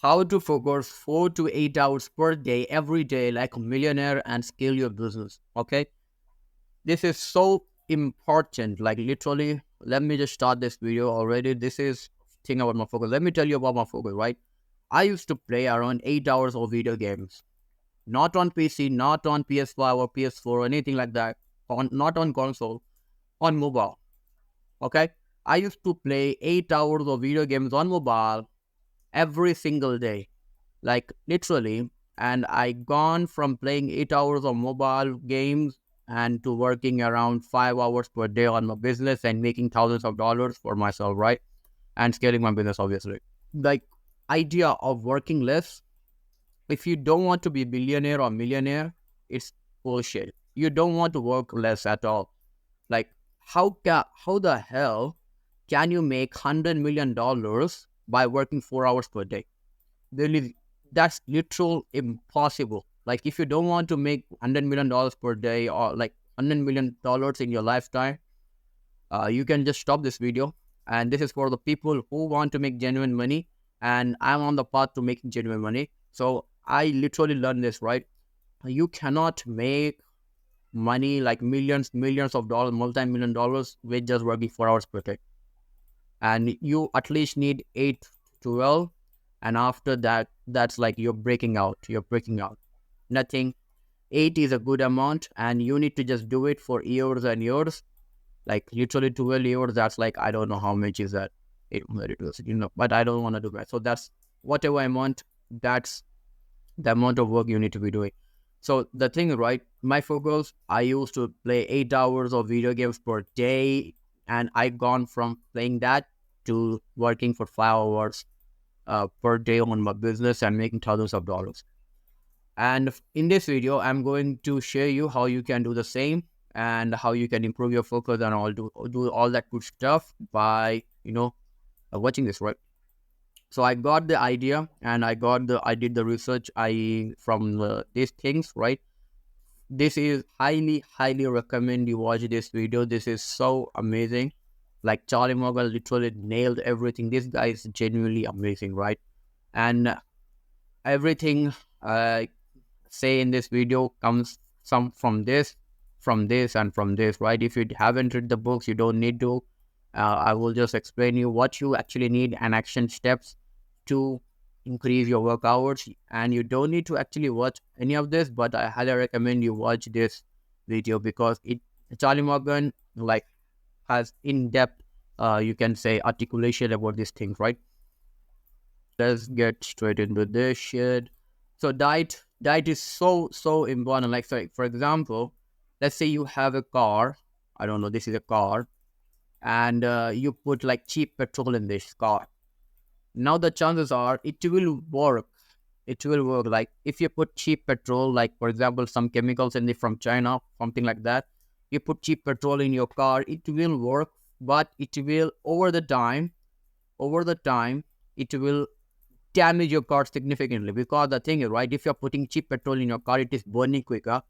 how to focus 4 to 8 hours per day, every day, like a millionaire and scale your business. Okay. This is so important. Like literally, let me just start this video already. This is thing about my focus. Let me tell you about my focus, right? I used to play around 8 hours of video games, not on PC, not on PS5 or PS4 or anything like that, not on console, on mobile. Okay. I used to play 8 hours of video games on mobile every single day, like literally. And I gone from playing 8 hours of mobile games and to working around 5 hours per day on my business and making thousands of dollars for myself, right? And scaling my business, obviously. Like idea of working less, if you don't want to be billionaire or millionaire, it's bullshit. You don't want to work less at all. Like how the hell can you make $100 million by working 4 hours per day? There is, that's literal impossible. Like if you don't want to make $100 million per day or like $100 million in your lifetime, you can just stop this video. And this is for the people who want to make genuine money. And I'm on the path to making genuine money. So I literally learned this, right? You cannot make money like millions of dollars, multi-million dollars with just working 4 hours per day. And you at least need 8 to 12. And after that, that's like you're breaking out. Nothing. 8 is a good amount, and you need to just do it for years and years. Like literally 12 years, that's like, I don't know how much is that. It was, but I don't want to do that. So that's whatever amount, that's the amount of work you need to be doing. So the thing, right? My focus, I used to play 8 hours of video games per day, and I gone from playing that to working for 5 hours per day on my business and making thousands of dollars. And in this video, I'm going to share you how you can do the same and how you can improve your focus and do all that good stuff by watching this, right? So I got the idea and I did the research from these things, right? This is highly recommend you watch this video. This is so amazing. Like Charlie Morgan literally nailed everything. This guy is genuinely amazing, right? And everything say in this video comes some from this, right? If you haven't read the books, you don't need to. I will just explain you what you actually need and action steps to increase your work hours. And you don't need to actually watch any of this, but I highly recommend you watch this video because Charlie Morgan like has in-depth, you can say, articulation about these things, right? Let's get straight into this shit. So diet is so important. Like, so for example, let's say you have a car. I don't know, this is a car, and you put like cheap petrol in this car. Now the chances are it will work. It will work. Like if you put cheap petrol, like for example, some chemicals from China, something like that. You put cheap petrol in your car, it will work, but it will over the time, it will damage your car significantly. Because the thing is, right, if you're putting cheap petrol in your car, it is burning quicker.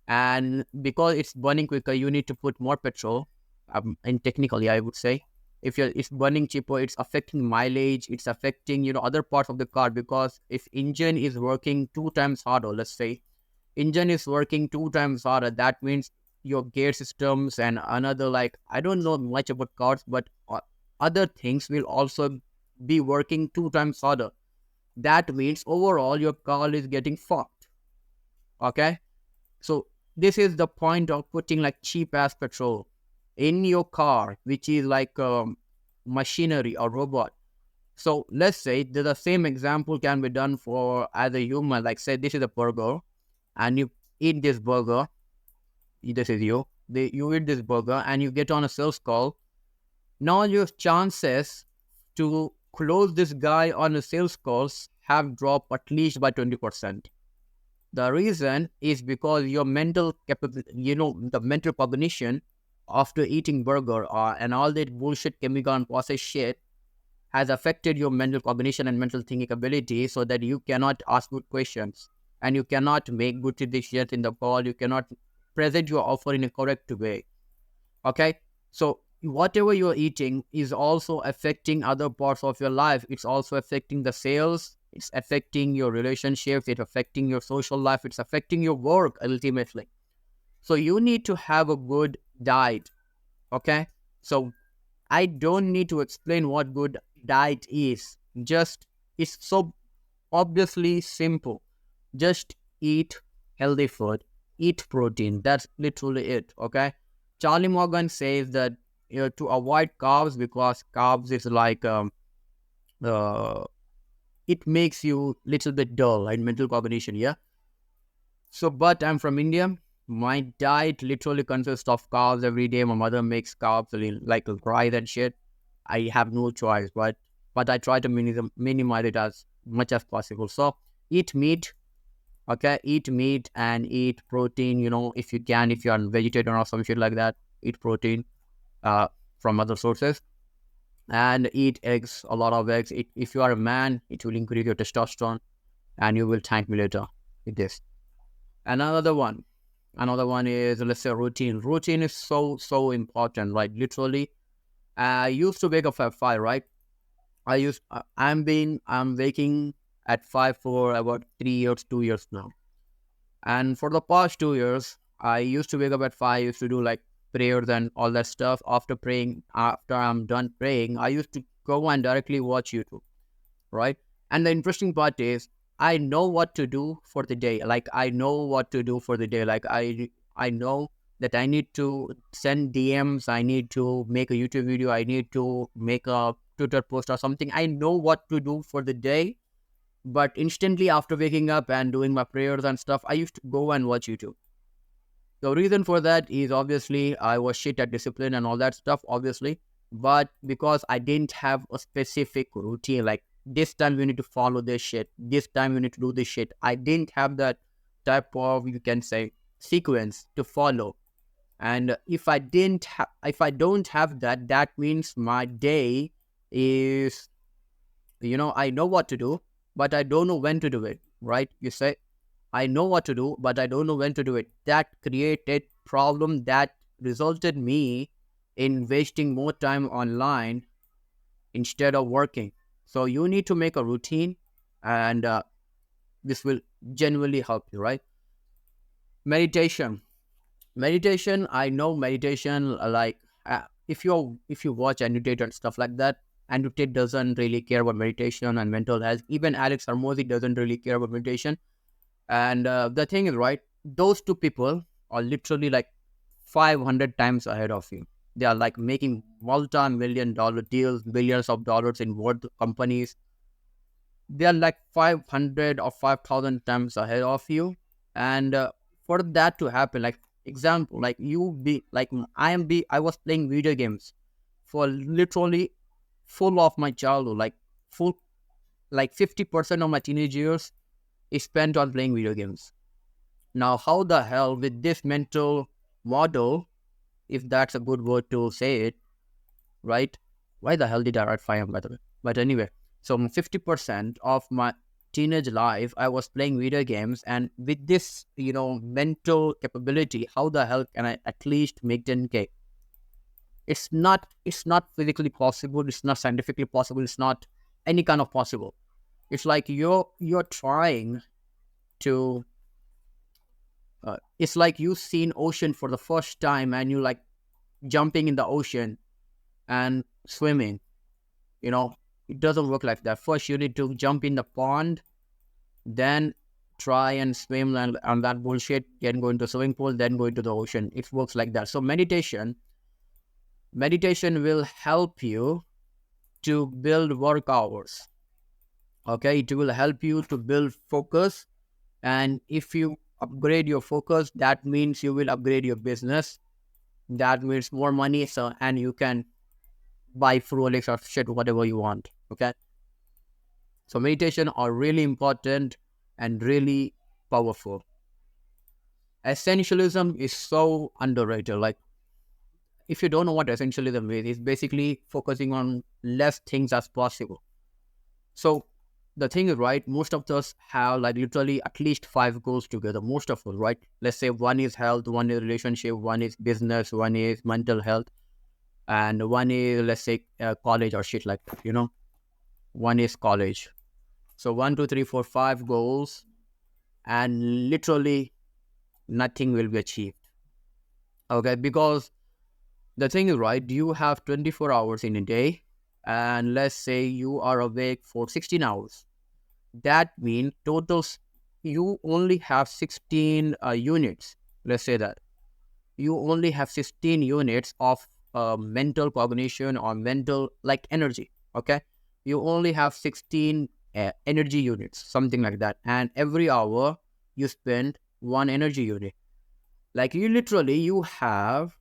And because it's burning quicker, you need to put more petrol. And technically, I would say, it's burning cheaper, it's affecting mileage, it's affecting other parts of the car. Because if engine is working 2 times harder, let's say engine is working 2 times harder, that means your gear systems and another, like, I don't know much about cars, but other things will also be working 2 times harder. That means overall your car is getting fucked. Okay. So this is the point of putting like cheap ass petrol in your car, which is like machinery or robot. So let's say the same example can be done for as a human. Like say this is a burger, and you eat this burger. This is you eat this burger and you get on a sales call. Now your chances to close this guy on a sales calls have dropped at least by 20%. The reason is because your mental capability, the mental cognition after eating burger and all that bullshit chemical and processed shit has affected your mental cognition and mental thinking ability, so that you cannot ask good questions and you cannot make good decisions in the call. You cannot present your offer in a correct way. Okay. So whatever you're eating is also affecting other parts of your life. It's also affecting the sales. It's affecting your relationships, it's affecting your social life, it's affecting your work ultimately. So you need to have a good diet. Okay. So I don't need to explain what good diet is. Just, it's so obviously simple. Just eat healthy food, eat protein. That's literally it. Okay. Charlie Morgan says that, to avoid carbs, because carbs is like uh, it makes you little bit dull and mental cognition. Yeah. So, but I'm from India. My diet literally consists of carbs every day. My mother makes carbs like rice and shit. I have no choice, but I try to minimize it as much as possible. So eat meat, okay? Eat meat and eat protein. If you can, if you are vegetarian or some shit like that, eat protein uh, from other sources, and eat eggs, a lot of eggs. If you are a man, it will increase your testosterone, and you will thank me later with this. Another one, another one is, let's say, routine. Routine is so important, right? Literally, I used to wake up at 5, right? I'm waking at 5 for about 3 years, 2 years now. And for the past 2 years, I used to wake up at 5, used to do like prayers and all that stuff. After praying, after I'm done praying, I used to go and directly watch YouTube, right? And the interesting part is, I know what to do for the day. Like, I know what to do for the day. Like, I know that I need to send DMs, I need to make a YouTube video, I need to make a Twitter post or something. I know what to do for the day. But instantly after waking up and doing my prayers and stuff, I used to go and watch YouTube. The reason for that is, obviously, I was shit at discipline and all that stuff, obviously. But because I didn't have a specific routine, like this time we need to follow this shit, this time we need to do this shit. I didn't have that type of, you can say, sequence to follow. And if I don't have that, that means my day is, I know what to do, but I don't know when to do it, right? You say, I know what to do, but I don't know when to do it. That created problem that resulted me in wasting more time online instead of working. So you need to make a routine, and this will genuinely help you, right? Meditation. Meditation. I know meditation. If you watch Annotate and stuff like that, Annotate doesn't really care about meditation and mental health. Even Alex Hormozy doesn't really care about meditation. And the thing is, right, those two people are literally like 500 times ahead of you. They are like making multi-million dollar deals, billions of dollars in worth companies. They are like 500 or 5,000 times ahead of you. And for that to happen, like, example, like, you be like, I was playing video games for literally full of my childhood, like full, like 50% of my teenage years is spent on playing video games. Now, how the hell with this mental model, if that's a good word to say it, right? Why the hell did I write 5 by the way? But anyway, so 50% of my teenage life, I was playing video games, and with this, mental capability, how the hell can I at least make 10K? It's not physically possible, it's not scientifically possible, it's not any kind of possible. It's like you're trying to it's like you seen ocean for the first time, and you like jumping in the ocean and swimming. you know it doesn't work like that. First you need to jump in the pond, then try and swim and that bullshit, then go into swimming pool, then go into the ocean. It works like that. So meditation will help you to build work hours. Okay, it will help you to build focus. And if you upgrade your focus, that means you will upgrade your business. That means more money, so, and you can buy Rolex or shit, whatever you want. Okay, so meditation are really important and really powerful. Essentialism is so underrated. Like, if you don't know what essentialism is, it's basically focusing on less things as possible. So the thing is, right, most of us have like literally at least 5 goals together. Most of us, right? Let's say one is health, one is relationship, one is business, one is mental health, and one is, let's say, college or shit like that. One is college. So one, two, three, four, five goals, and literally nothing will be achieved. Okay, because the thing is, right, you have 24 hours in a day, and let's say you are awake for 16 hours. That means you only have 16 units. Let's say that you only have 16 units of mental cognition or mental like energy. Okay, you only have 16 energy units, something like that, and every hour you spend one energy unit. Like you have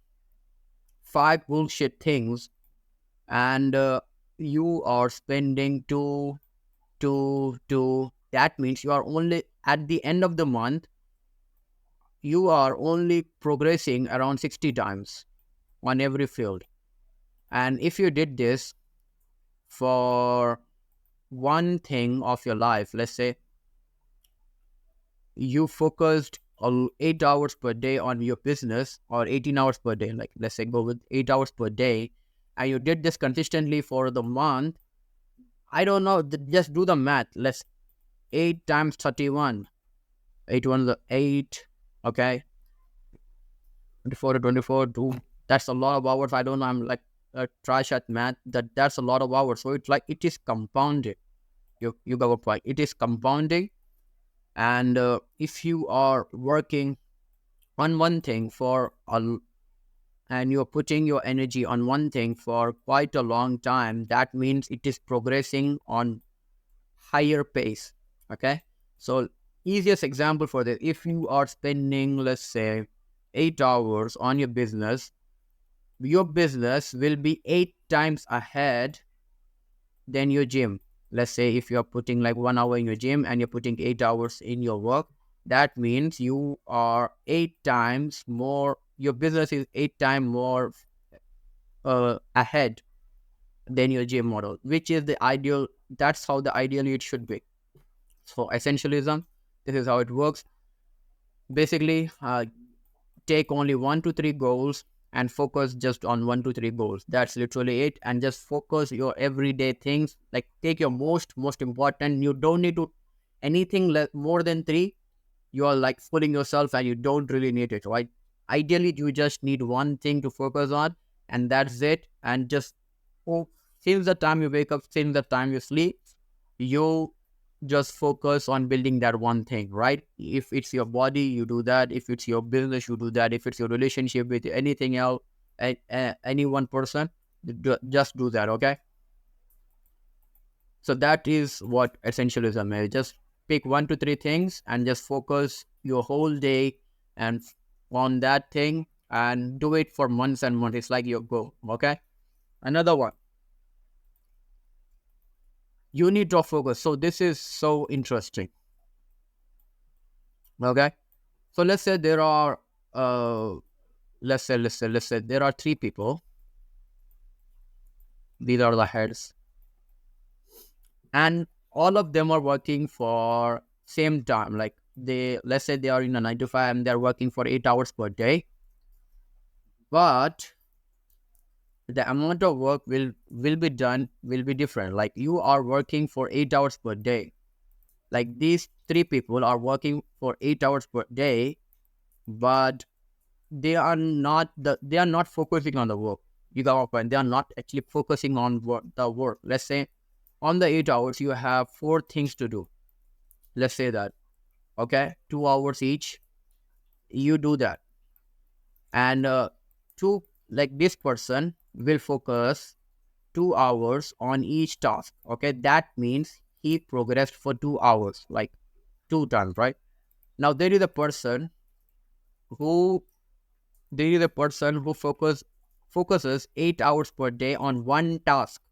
five bullshit things, and you are spending two. That means you are only at the end of the month, you are only progressing around 60 times on every field. And if you did this for one thing of your life, let's say you focused 8 hours per day on your business, or 18 hours per day, like let's say go with 8 hours per day, and you did this consistently for the month. I don't know, just do the math. Let's 8 times 31. 8 one the 8. Okay. 24 to 24. That's a lot of hours. I don't know. I'm like trash at math. That's a lot of hours. So it's like it is compounded. You got a point. It is compounding. And if you are working on one thing and you're putting your energy on one thing for quite a long time, that means it is progressing on higher pace. Okay. So easiest example for this, if you are spending, let's say, 8 hours on your business will be 8 times ahead than your gym. Let's say if you're putting like 1 hour in your gym and you're putting 8 hours in your work, that means you are 8 times more, your business is 8 times more ahead than your gym model, which is the ideal. That's how the ideally it should be. So essentialism, this is how it works. Basically, take only 1 to 3 goals and focus just on 1 to 3 goals. That's literally it. And just focus your everyday things. Like take your most important. You don't need to anything more than three. You are like fooling yourself and you don't really need it, right? Ideally, you just need one thing to focus on, and that's it. And just since the time you wake up, since the time you sleep, you just focus on building that one thing, right? If it's your body, you do that. If it's your business, you do that. If it's your relationship with anything else, any one person, just do that, okay? So that is what essentialism is. Just pick 1 to 3 things and just focus your whole day and on that thing and do it for months and months. It's like your goal, okay? Another one, unit of focus. So this is so interesting, okay? So let's say there are, let's say there are three people. These are the heads, and all of them are working for same time. Like let's say they are in a 9 to 5 and they're working for 8 hours per day, but the amount of work will be different. Like you are working for 8 hours per day. Like these three people are working for 8 hours per day, but they are not focusing on the work. You got my point. They are not actually focusing on the work. Let's say on the 8 hours you have four things to do. Let's say that, okay, 2 hours each. You do that, and two like this person will focus 2 hours on each task. Okay, that means he progressed for 2 hours, like two times, right? Now who there is a person who focuses 8 hours per day on one task.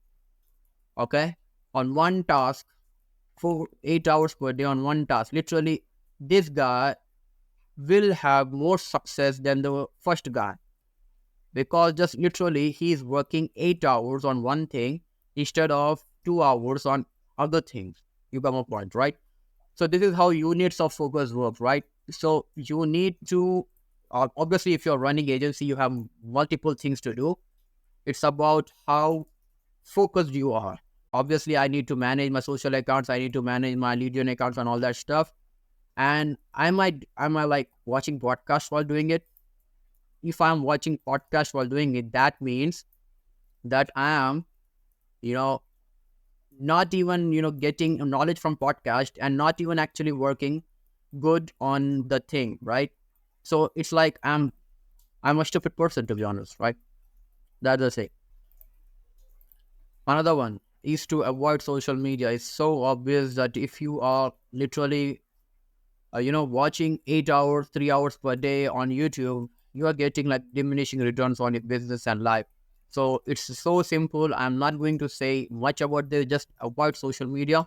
Okay, on one task for 8 hours per day on one task. Literally, this guy will have more success than the first guy, because just literally he is working 8 hours on one thing instead of 2 hours on other things. You got my point, right? So this is how units of focus work, right? So you need to obviously, if you're running agency, you have multiple things to do. It's about how focused you are. Obviously I need to manage my social accounts, I need to manage my LinkedIn accounts and all that stuff. And I might like watching podcasts while doing it. If I'm watching podcasts while doing it, that means that I am, you know, not even, getting knowledge from podcast and not even actually working good on the thing, right? So it's like I'm a stupid person, to be honest, right? That's the thing. Another one is to avoid social media. It's so obvious that if you are literally, watching 8 hours, 3 hours per day on YouTube, you are getting like diminishing returns on your business and life. So it's so simple. I'm not going to say much about this. Just avoid social media.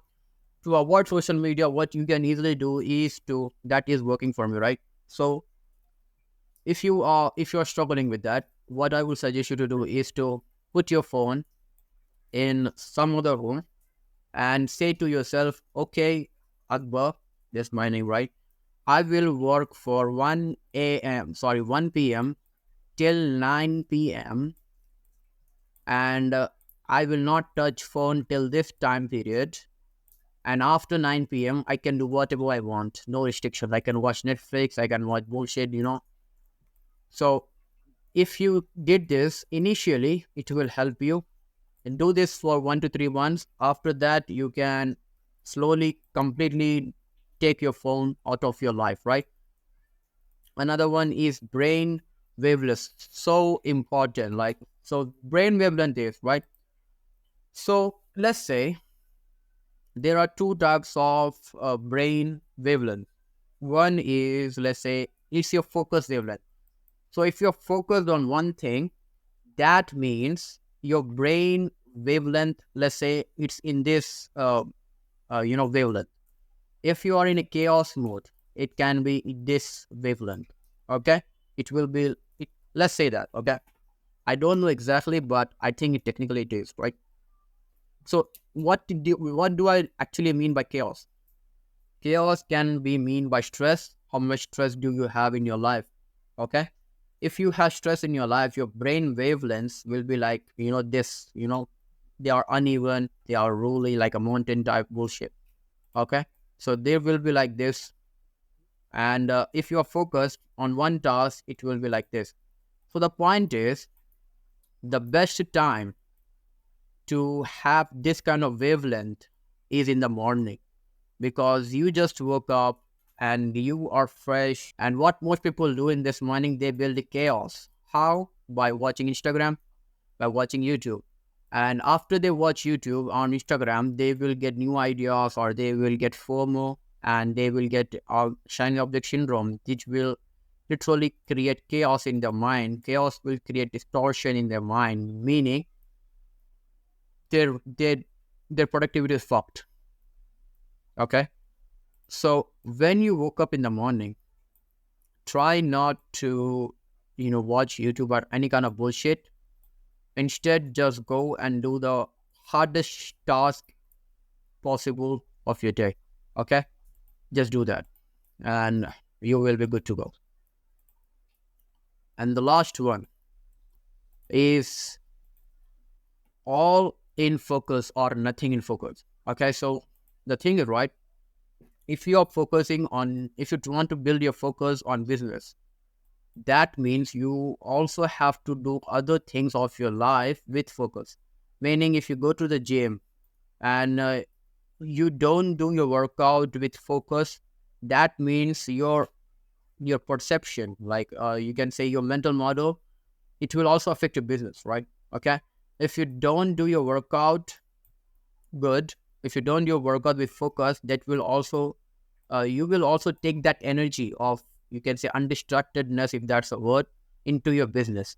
To avoid social media, what you can easily do is to that is working for me, right? So if you're struggling with that, what I would suggest you to do is to put your phone in some other room and say to yourself, okay, Akbar, that's my name, right? I will work for 1 p.m. till 9 p.m. and I will not touch phone till this time period. And after 9 p.m., I can do whatever I want. No restrictions. I can watch Netflix. I can watch bullshit. So if you did this initially, it will help you. And do this for 1 to 3 months. After that, you can slowly, completely take your phone out of your life, right? Another one is brain wavelength. So important. So brain wavelength is, right? So let's say there are two types of brain wavelength. One is, let's say, it's your focus wavelength. So if you're focused on one thing, that means your brain wavelength, let's say it's in this, wavelength. If you are in a chaos mode, it can be this wavelength. Okay, it will be. Let's say that. Okay, I don't know exactly, but I think technically it is right. So what do I actually mean by chaos? Chaos can be mean by stress. How much stress do you have in your life? Okay. If you have stress in your life, your brain wavelengths will be like, they are uneven. They are really like a mountain type bullshit. Okay. So they will be like this. And if you are focused on one task, it will be like this. So the point is, the best time to have this kind of wavelength is in the morning, because you just woke up and you are fresh. And what most people do in this morning, they build the chaos. How? By watching Instagram, by watching YouTube. And after they watch YouTube on Instagram, they will get new ideas, or they will get FOMO, and they will get shiny object syndrome, which will literally create chaos in their mind. Chaos will create distortion in their mind, meaning their their their productivity is fucked. Okay. So when you woke up in the morning, try not to, watch YouTube or any kind of bullshit. Instead, just go and do the hardest task possible of your day. Okay? Just do that and you will be good to go. And the last one is all in focus or nothing in focus. Okay? So the thing is, right? If you want to build your focus on business, that means you also have to do other things of your life with focus. Meaning, if you go to the gym and you don't do your workout with focus, that means your perception, like you can say your mental model, it will also affect your business, right? Okay. If you don't do your workout good, if you don't do your workout with focus, that will also you will also take that energy of, you can say, undistractedness, if that's a word, into your business.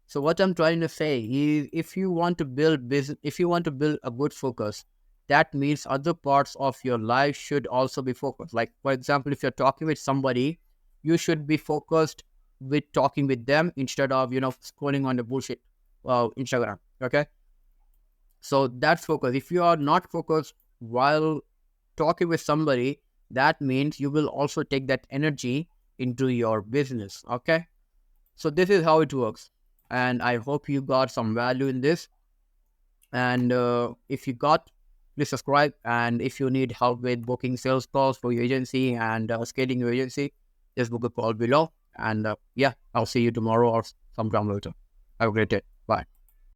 So what I'm trying to say is, if you want to build business, if you want to build a good focus, that means other parts of your life should also be focused. Like, for example, if you're talking with somebody, you should be focused with talking with them instead of, scrolling on the bullshit Instagram. Okay. So that's focus. If you are not focused while talking with somebody, that means you will also take that energy into your business. Okay. So this is how it works. And I hope you got some value in this. And if you got, please subscribe. And if you need help with booking sales calls for your agency and scaling your agency, just book a call below. And yeah, I'll see you tomorrow or sometime later. Have a great day. Bye.